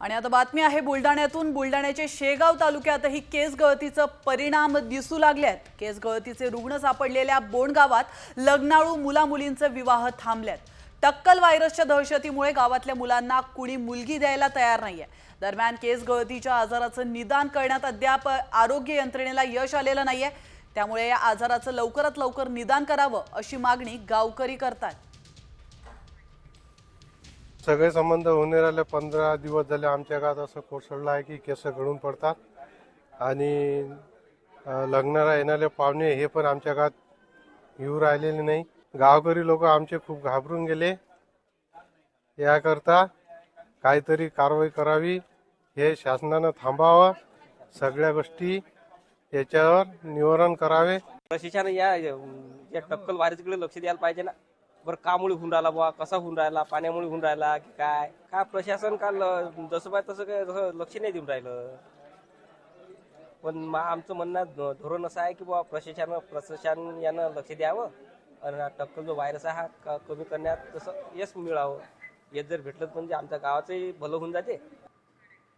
आणि आता बातमी आहे बुलढाण्यातून। बुलढाण्याचे शेगाव तालुक्यातही केस गळतीचे परिणाम दिसू लागले आहेत। केस गळतीचे रुग्ण सापडलेल्या बोंड गावात लग्नाळू मुला-मुलींचे विवाह थांबलेत। टक्कल व्हायरसच्या दहशतीमुळे गावातल्या मुलांना कुणी मुलगी द्यायला तयार नाहीये। दरम्यान केस गळतीच्या आजाराचे निदान करण्यात अद्याप आरोग्य यंत्रणेला यश आलेलं नाहीये। त्यामुळे या आजाराचं लवकरात लवकर निदान करावं अशी मागणी गावकरी करतात। सगळे संबंध होणे राहिले 15 दिवस झाले आमच्या गावात असं कोसळलं आहे की केस गळून पडतात आणि लग्नाला येणारे पाहुणे हे पण आमच्या गावात येऊ राहिलेले नाही। गावकरी लोक आमचे खूप घाबरून गेले। याकरता काहीतरी कारवाई करावी, हे शासनानं थांबावं, सगळ्या गोष्टी याच्यावर निवारण करावे। प्रशासन या टक्कल व्हायरसकडे लक्ष द्यायला पाहिजे ना। बरं कामुळे होऊन राहिला बुवा, कसा होऊन राहिला, पाण्यामुळे होऊन राहिला की काय काय प्रशासन काल जसं पाहिजे तसं काय लक्ष नाही देऊन राहिलं। पण आमचं म्हणणं धोरण असं आहे की बुवा प्रशासन यानं लक्ष द्यावं आणि टक्कल जो व्हायरस आहे हा कमी करण्यात तसं यश मिळावं। यश जर भेटलं म्हणजे आमच्या गावाचंही भलं होऊन जाते